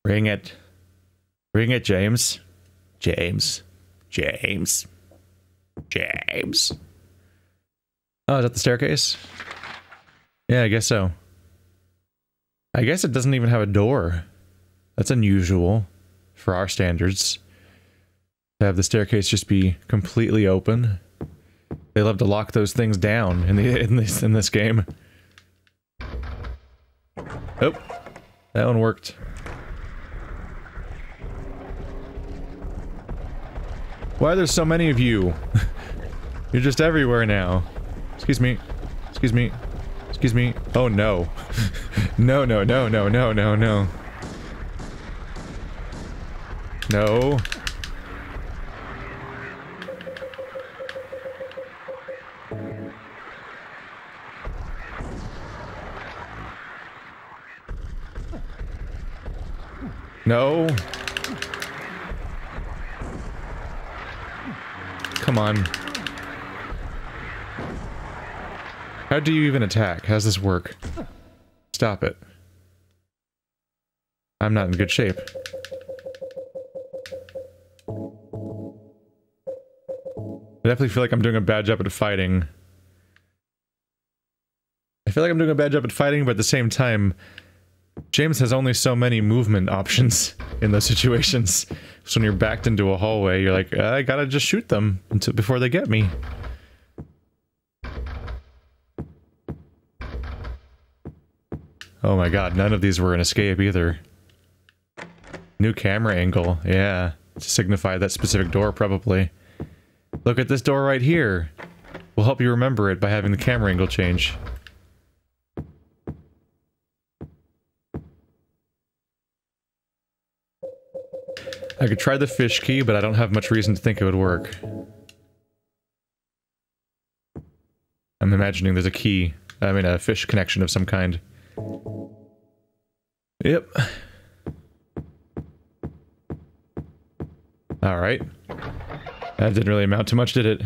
Ring it. Ring it, James. James. James. James. Oh, is that the staircase? Yeah, I guess so. I guess it doesn't even have a door. That's unusual for our standards. To have the staircase just be completely open. They love to lock those things down in this game. Oh, that one worked. Why are there so many of you? You're just everywhere now. Excuse me. Excuse me. Excuse me. Oh no. No, no, no, no, no, no, no. No. No. Come on. How do you even attack? How does this work? Stop it. I'm not in good shape. I definitely feel like I'm doing a bad job at fighting. I feel like I'm doing a bad job at fighting, but at the same time, James has only so many movement options in those situations. So when you're backed into a hallway, you're like, I gotta just shoot them before they get me. Oh my god, none of these were an escape either. New camera angle, yeah. To signify that specific door, probably. Look at this door right here. We'll help you remember it by having the camera angle change. I could try the fish key, but I don't have much reason to think it would work. I'm imagining there's a key. I mean, a fish connection of some kind. Yep. Alright. That didn't really amount to much, did it?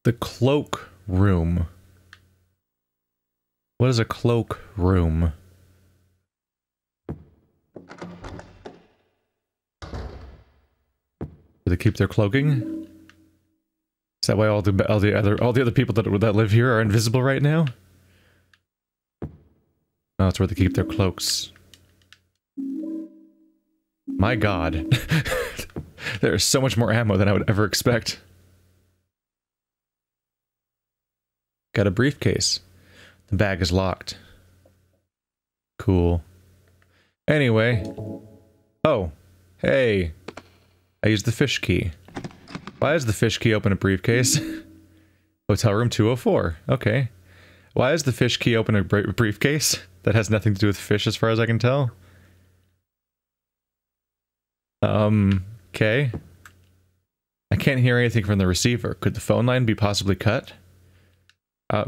The cloak room. What is a cloak room? Do they keep their cloaking? Is that why all the other people that live here are invisible right now? Oh, that's where they keep their cloaks. My god. There is so much more ammo than I would ever expect. Got a briefcase. The bag is locked. Cool. Anyway. Oh. Hey. I used the fish key. Why does the fish key open a briefcase? Hotel room 204. Okay. Why does the fish key open a briefcase? That has nothing to do with fish as far as I can tell. Okay. I can't hear anything from the receiver. Could the phone line be possibly cut?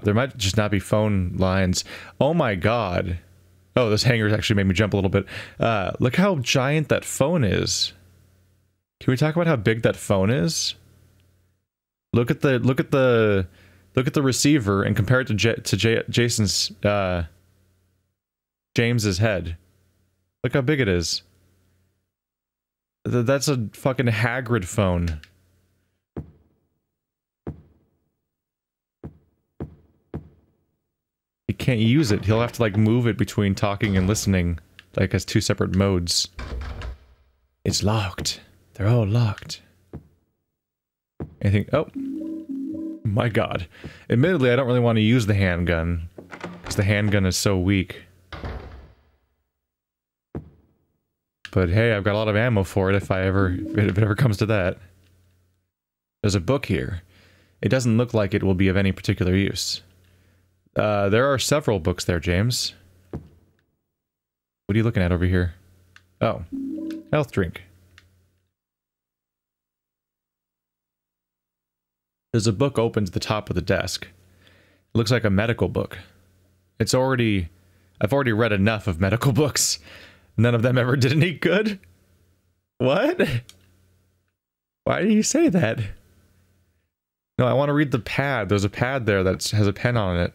There might just not be phone lines. Oh my god. Oh, those hangers actually made me jump a little bit. Look how giant that phone is. Can we talk about how big that phone is? Look at the receiver and compare it to Jason's James's head. Look how big it is. That's a fucking Hagrid phone. He can't use it. He'll have to like move it between talking and listening, like as two separate modes. It's locked. They're all locked. Anything? Oh. My god. Admittedly, I don't really want to use the handgun, because the handgun is so weak. But hey, I've got a lot of ammo for it if it ever comes to that. There's a book here. It doesn't look like it will be of any particular use. There are several books there, James. What are you looking at over here? Oh. Health drink. There's a book open to the top of the desk. It looks like a medical book. I've already read enough of medical books. None of them ever did any good? What? Why do you say that? No, I want to read the pad. There's a pad there that has a pen on it.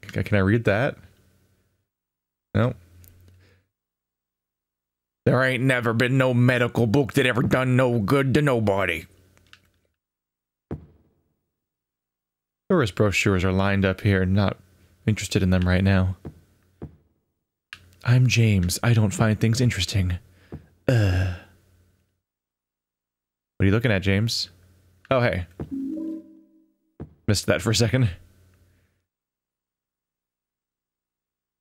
Can I read that? No. There ain't never been no medical book that ever done no good to nobody. Tourist brochures are lined up here, not interested in them right now. I'm James. I don't find things interesting. What are you looking at, James? Oh, hey. Missed that for a second.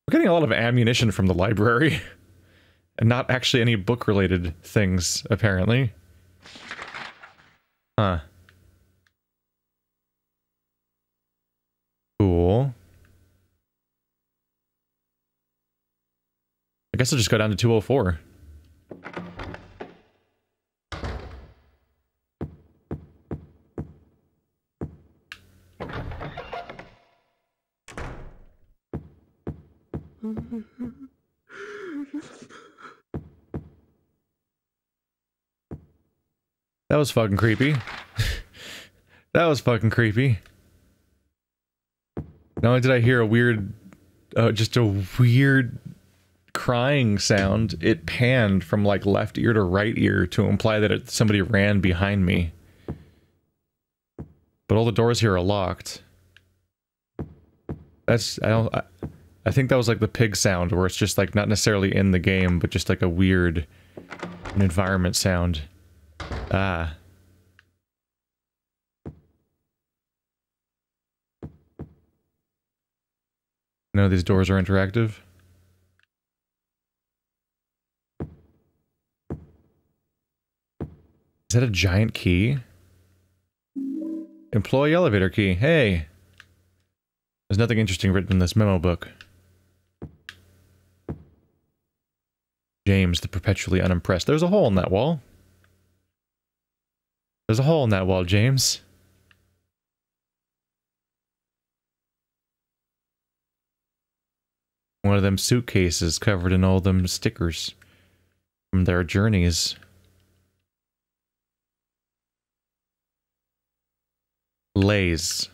We're getting a lot of ammunition from the library. And not actually any book-related things, apparently. Huh. Cool. I guess I'll just go down to 204. That was fucking creepy. That was fucking creepy. Not only did I hear a weird, just a weird crying sound, it panned from like left ear to right ear to imply that somebody ran behind me. But all the doors here are locked. That's, I think that was like the pig sound, where it's just like not necessarily in the game, but just like a weird environment sound. Ah. No, these doors are interactive. Is that a giant key? Employee elevator key. Hey! There's nothing interesting written in this memo book. James, the perpetually unimpressed. There's a hole in that wall. There's a hole in that wall, James. One of them suitcases covered in all them stickers from their journeys. Lays.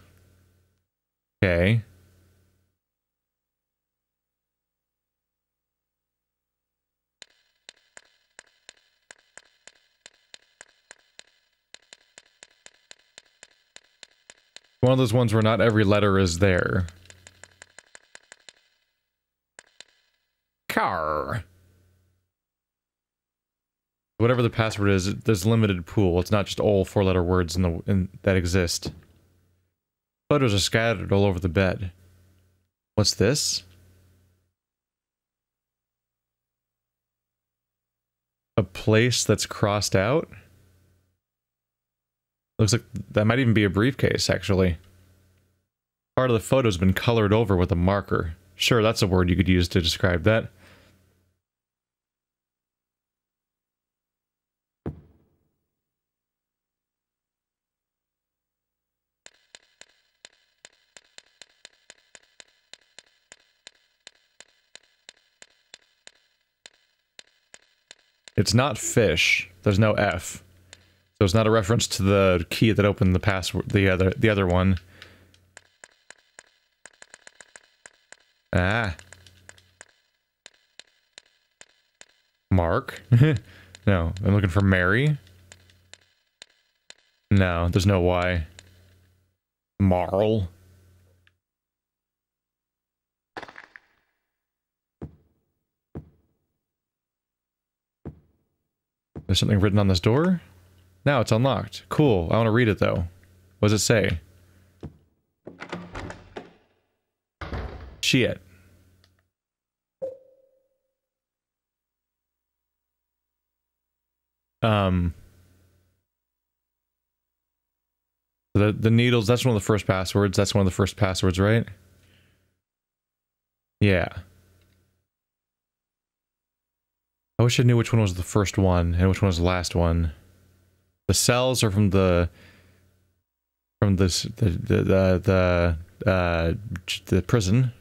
Okay. One of those ones where not every letter is there. Car. Whatever the password is, there's limited pool. It's not just all four-letter words that exist. Photos are scattered all over the bed. What's this? A place that's crossed out? Looks like that might even be a briefcase, actually. Part of the photo's been colored over with a marker. Sure, that's a word you could use to describe that. It's not fish. There's no F. So it's not a reference to the key that opened the password, the other one. Ah. Mark? No, I'm looking for Mary. No, there's no Y. Marl. There's something written on this door? Now it's unlocked. Cool. I want to read it, though. What does it say? Shit. The needles, that's one of the first passwords. That's one of the first passwords, right? Yeah. I wish I knew which one was the first one and which one was the last one. The cells are from the prison.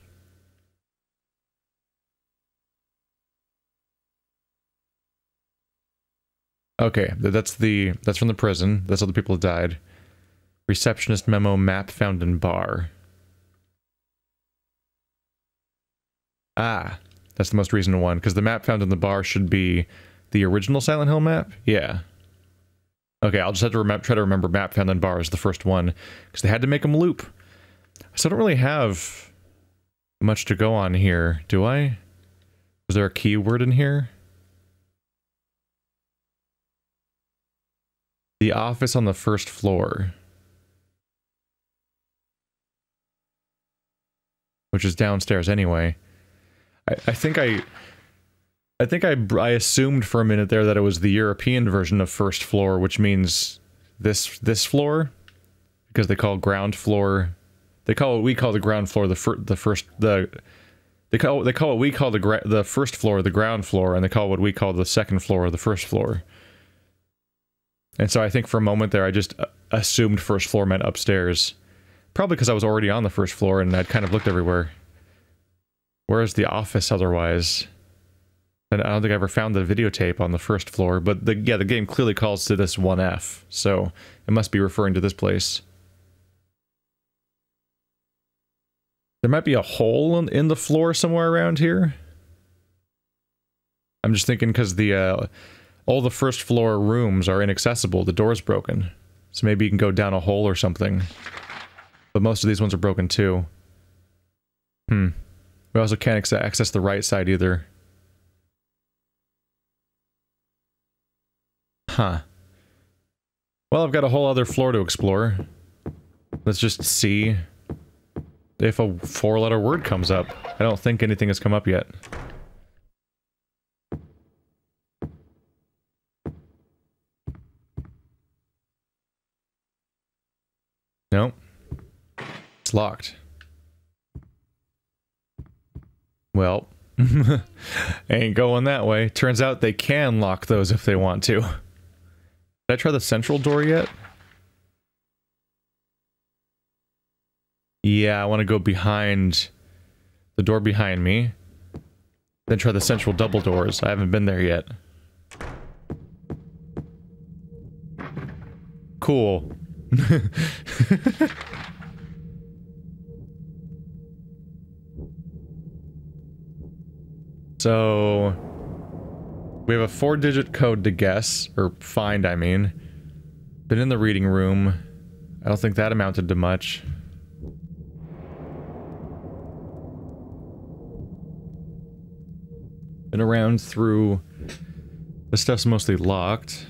Okay, that's from the prison. That's all the people who died. Receptionist memo map found in bar. Ah, that's the most recent one, because the map found in the bar should be the original Silent Hill map? Yeah. Okay, I'll just have to try to remember map found in bar as the first one, because they had to make them loop. So I don't really have much to go on here, do I? Was there a keyword in here? The office on the first floor. Which is downstairs anyway. I think I assumed for a minute there that it was the European version of first floor, which means this floor, because they call ground floor, they call what we call the ground floor they call what we call the first floor the ground floor, and they call what we call the second floor the first floor. And so I think for a moment there I just assumed first floor meant upstairs, probably because I was already on the first floor and I'd kind of looked everywhere. Where's the office otherwise? And I don't think I ever found the videotape on the first floor, but yeah, the game clearly calls to this 1F, so it must be referring to this place. There might be a hole in the floor somewhere around here. I'm just thinking because all the first floor rooms are inaccessible, the door's broken. So maybe you can go down a hole or something. But most of these ones are broken too. We also can't access the right side either. Huh. Well, I've got a whole other floor to explore. Let's just see if a 4-letter word comes up. I don't think anything has come up yet. Nope. It's locked. Well, ain't going that way. Turns out they can lock those if they want to. Did I try the central door yet? Yeah, I want to go behind the door behind me. Then try the central double doors. I haven't been there yet. Cool. So we have a 4-digit code to guess, or find, I mean. Been in the reading room. I don't think that amounted to much. Been around through... This stuff's mostly locked.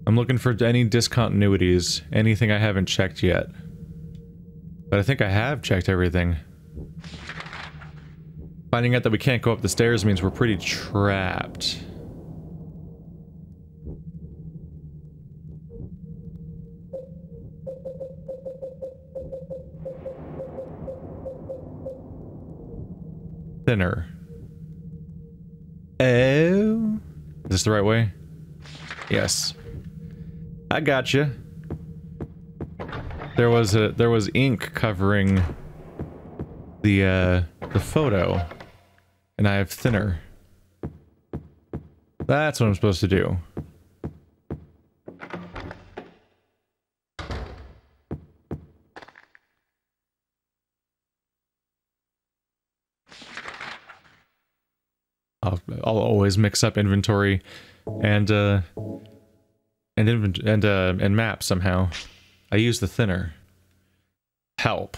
I'm looking for any discontinuities, anything I haven't checked yet. But I think I have checked everything. Finding out that we can't go up the stairs means we're pretty trapped. Thinner. Oh? Is this the right way? Yes. I gotcha. There was ink covering the photo, and I have thinner. That's what I'm supposed to do. I'll always mix up inventory and map somehow. I use the thinner. Help.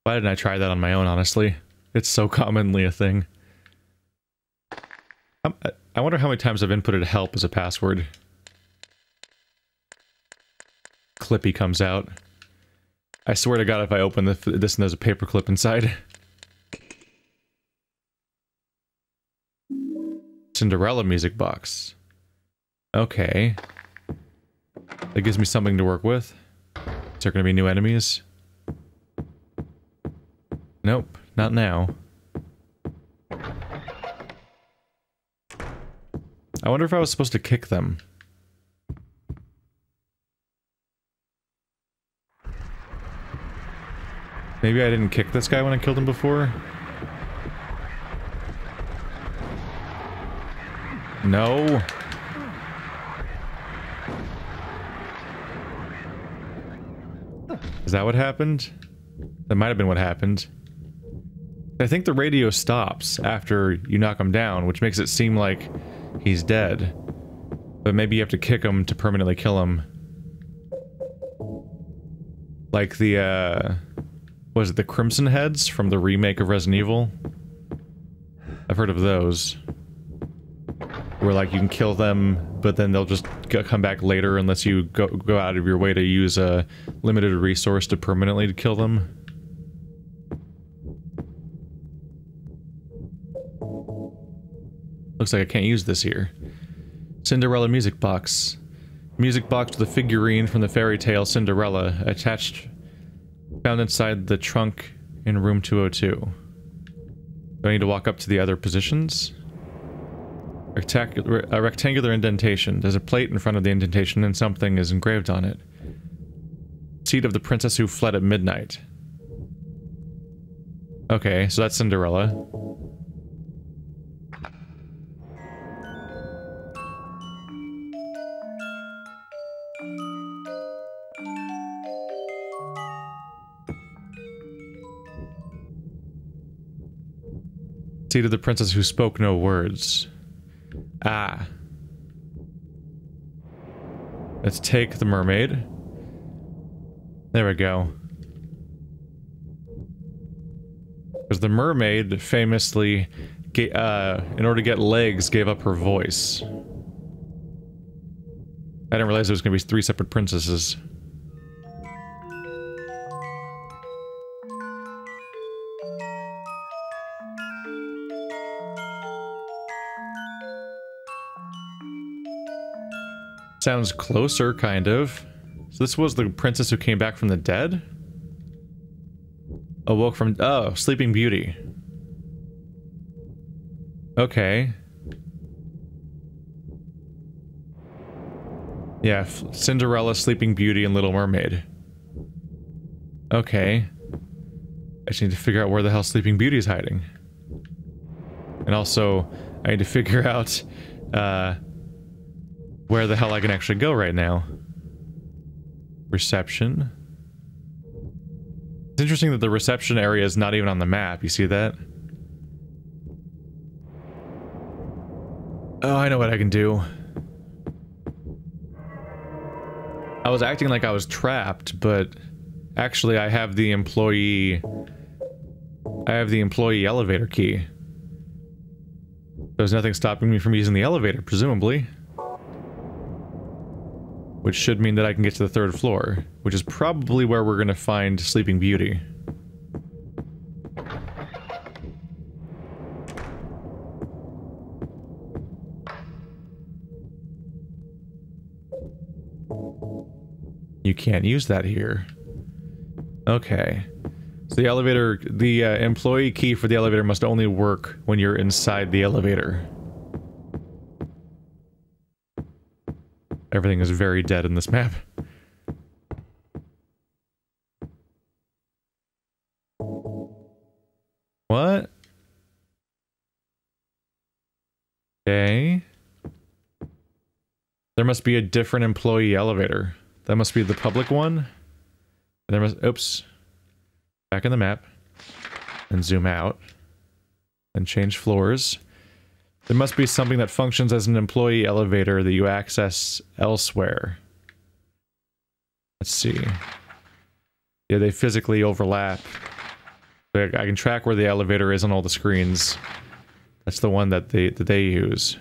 Why didn't I try that on my own, honestly? It's so commonly a thing. I wonder how many times I've inputted help as a password. Clippy comes out. I swear to God if I open this and there's a paperclip inside. Cinderella music box. Okay. That gives me something to work with. Is there gonna be new enemies? Nope, not now. I wonder if I was supposed to kick them. Maybe I didn't kick this guy when I killed him before? No. Is that what happened? That might have been what happened. I think the radio stops after you knock him down, which makes it seem like he's dead. But maybe you have to kick him to permanently kill him. Like the, was it the Crimson Heads from the remake of Resident Evil? I've heard of those. Where like you can kill them, but then they'll just come back later unless you go out of your way to use a limited resource to permanently kill them. Looks like I can't use this here. Cinderella music box. Music box with a figurine from the fairy tale Cinderella attached, found inside the trunk in room 202. Do I need to walk up to the other positions? A rectangular indentation. There's a plate in front of the indentation and something is engraved on it. Seat of the princess who fled at midnight. Okay, so that's Cinderella. Seat of the princess who spoke no words. Ah. Let's take the mermaid. There we go. Because the mermaid famously, in order to get legs, gave up her voice. I didn't realize there was going to be 3 separate princesses. Sounds closer, kind of. So this was the princess who came back from the dead? Awoke from... oh, Sleeping Beauty. Okay. Yeah, Cinderella, Sleeping Beauty, and Little Mermaid. Okay. I just need to figure out where the hell Sleeping Beauty is hiding. And also, I need to figure out, where the hell I can actually go right now. Reception. It's interesting that the reception area is not even on the map. You see that? Oh, I know what I can do. I was acting like I was trapped, but actually I have the employee... I have the employee elevator key. There's nothing stopping me from using the elevator, presumably. Which should mean that I can get to the 3rd floor, which is probably where we're gonna find Sleeping Beauty. You can't use that here. Okay. So the elevator, the employee key for the elevator must only work when you're inside the elevator. Everything is very dead in this map. What? Okay. There must be a different employee elevator. That must be the public one. There must... oops. Back in the map. And zoom out. And change floors. There must be something that functions as an employee elevator that you access elsewhere. Let's see. Yeah, they physically overlap. I can track where the elevator is on all the screens. That's the one that they use.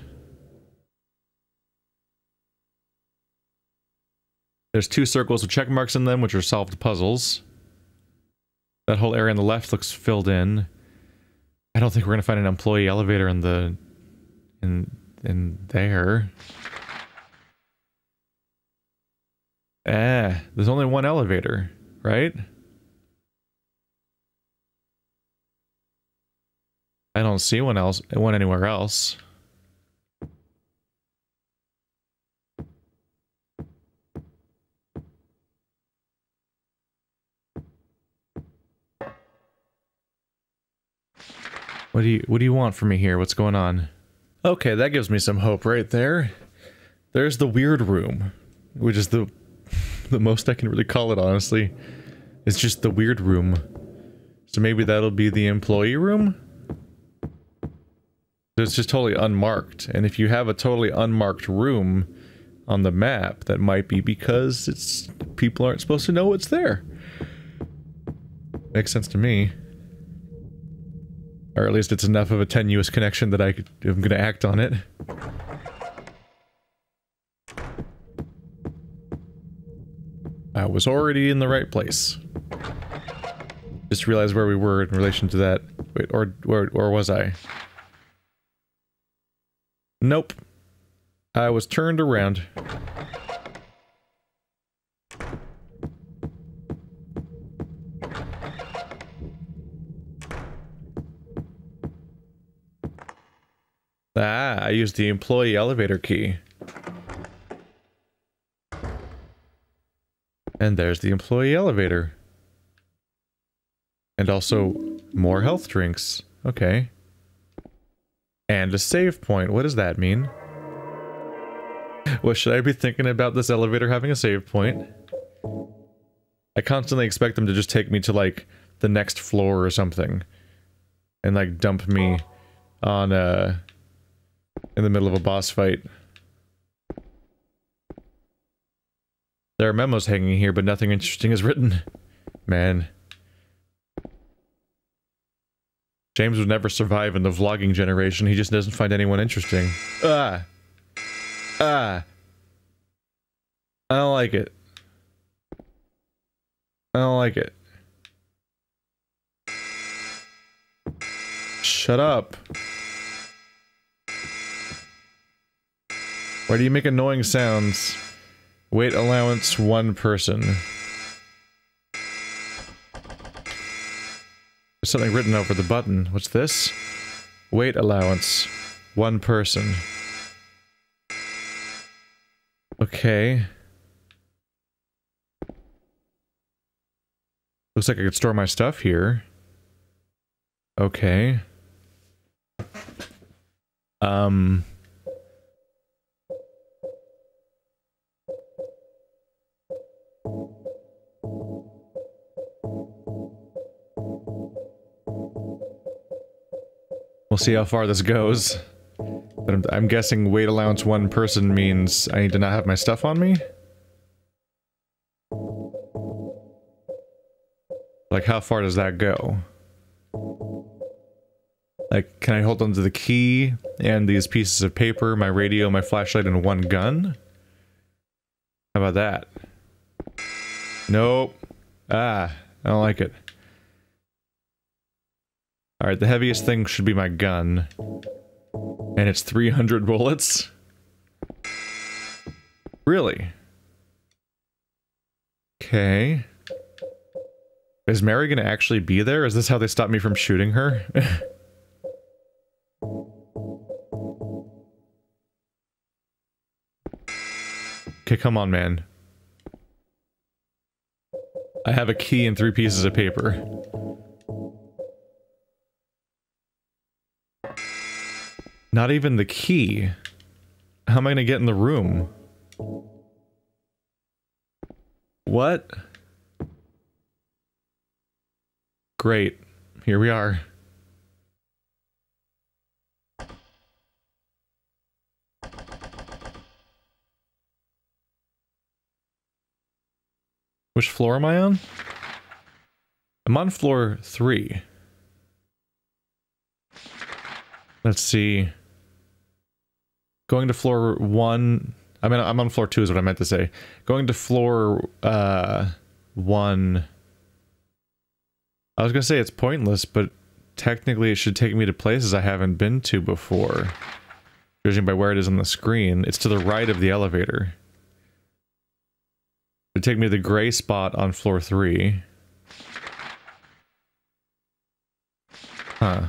There's 2 circles with check marks in them, which are solved puzzles. That whole area on the left looks filled in. I don't think we're gonna find an employee elevator in the... in there. There's only one elevator, right? I don't see one anywhere else. What do you want from me here? What's going on? Okay, that gives me some hope right there. There's the weird room, which is the most I can really call it, honestly. It's just the weird room. So maybe that'll be the employee room? It's just totally unmarked, and if you have a totally unmarked room on the map, that might be because people aren't supposed to know it's there. Makes sense to me. Or at least it's enough of a tenuous connection that I'm gonna act on it. I was already in the right place. Just realized where we were in relation to that. Wait, or was I? Nope. I was turned around. Ah, I used the employee elevator key. And there's the employee elevator. And also, more health drinks. Okay. And a save point. What does that mean? What should I be thinking about this elevator having a save point? I constantly expect them to just take me to, like, the next floor or something. And, like, dump me on, in the middle of a boss fight. There are memos hanging here, but nothing interesting is written. Man. James would never survive in the vlogging generation, he just doesn't find anyone interesting. Ah! Ah! I don't like it. I don't like it. Shut up. Why do you make annoying sounds? Weight allowance, 1 person. There's something written over the button. What's this? Weight allowance, 1 person. Okay. Looks like I could store my stuff here. Okay. We'll see how far this goes. But I'm guessing weight allowance 1 person means I need to not have my stuff on me? Like, how far does that go? Like, can I hold onto the key and these pieces of paper, my radio, my flashlight, and 1 gun? How about that? Nope. Ah, I don't like it. Alright, the heaviest thing should be my gun. And it's 300 bullets? Really? Okay. Is Mary gonna actually be there? Is this how they stop me from shooting her? Okay, come on, man. I have a key and 3 pieces of paper. Not even the key. How am I gonna get in the room? What? Great. Here we are. Which floor am I on? I'm on floor 3. Let's see. Going to floor 1... I mean, I'm on floor 2 is what I meant to say. Going to floor, 1... I was gonna say it's pointless, but technically it should take me to places I haven't been to before. Judging by where it is on the screen. It's to the right of the elevator. It'd take me to the gray spot on floor 3. Huh.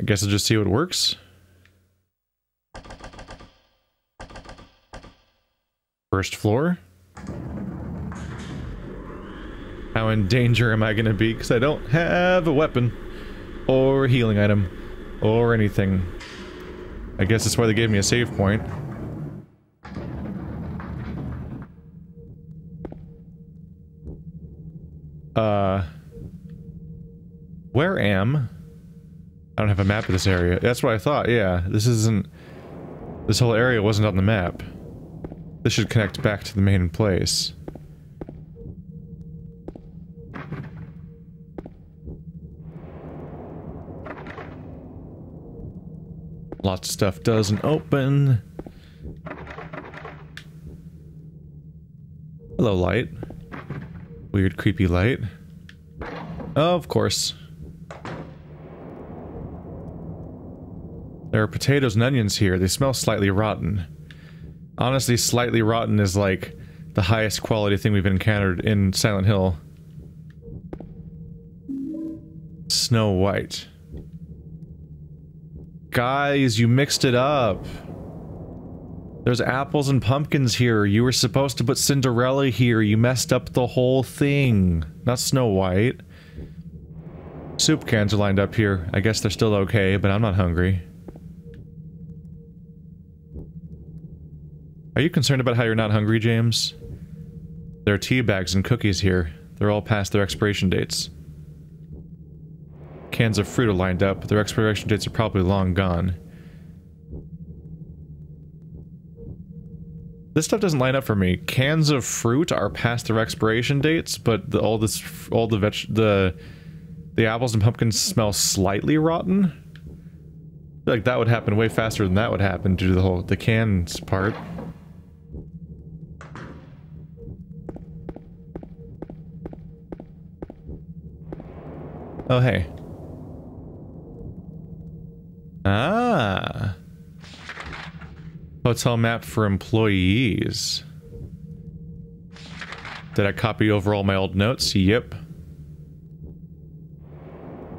I guess I'll just see what works. First floor. How in danger am I gonna be? Because I don't have a weapon. Or a healing item. Or anything. I guess that's why they gave me a save point. Where am? I don't have a map of this area. That's what I thought, yeah. This isn't... This whole area wasn't on the map. This should connect back to the main place. Lots of stuff doesn't open. Hello, light. Weird, creepy light. Oh, of course. There are potatoes and onions here. They smell slightly rotten. Honestly, slightly rotten is like the highest quality thing we've encountered in Silent Hill. Snow White. Guys, you mixed it up. There's apples and pumpkins here. You were supposed to put Cinderella here. You messed up the whole thing. Not Snow White. Soup cans are lined up here. I guess they're still okay, but I'm not hungry. Are you concerned about how you're not hungry, James? There are tea bags and cookies here. They're all past their expiration dates. Cans of fruit are lined up, but their expiration dates are probably long gone. This stuff doesn't line up for me. Cans of fruit are past their expiration dates, but all the apples and pumpkins smell slightly rotten? I feel like that would happen way faster than that would happen due to the cans part. Oh, hey. Ah. Hotel map for employees. Did I copy over all my old notes? Yep.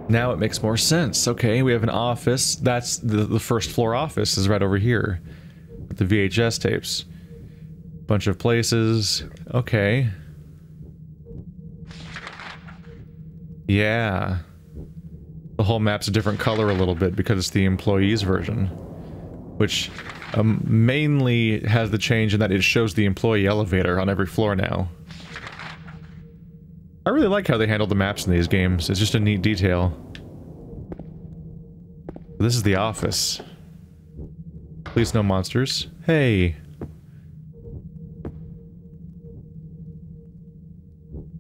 Now it makes more sense. Okay, we have an office. That's the first floor office is right over here. With the VHS tapes. Bunch of places. Okay. Yeah. The whole map's a different color a little bit because it's the employees version. Which mainly has the change in that it shows the employee elevator on every floor now. I really like how they handle the maps in these games. It's just a neat detail. This is the office. Please no monsters. Hey.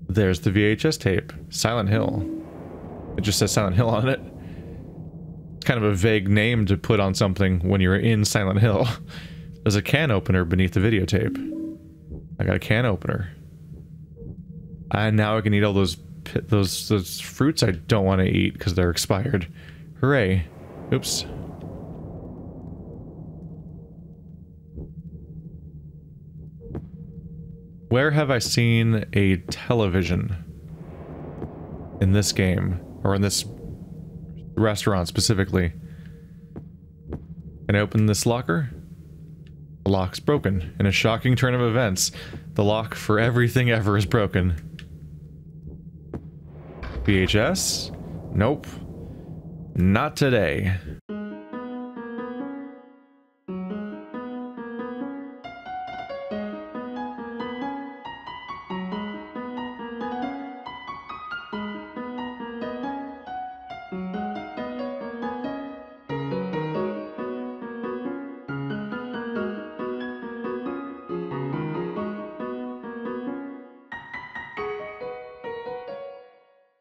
There's the VHS tape. Silent Hill. It just says Silent Hill on it. It's kind of a vague name to put on something when you're in Silent Hill. There's a can opener beneath the videotape. I got a can opener. And now I can eat all those fruits I don't want to eat because they're expired. Hooray. Oops. Where have I seen a television? In this game, or in this restaurant specifically. Can I open this locker? The lock's broken. In a shocking turn of events, the lock for everything ever is broken. VHS? Nope. Not today.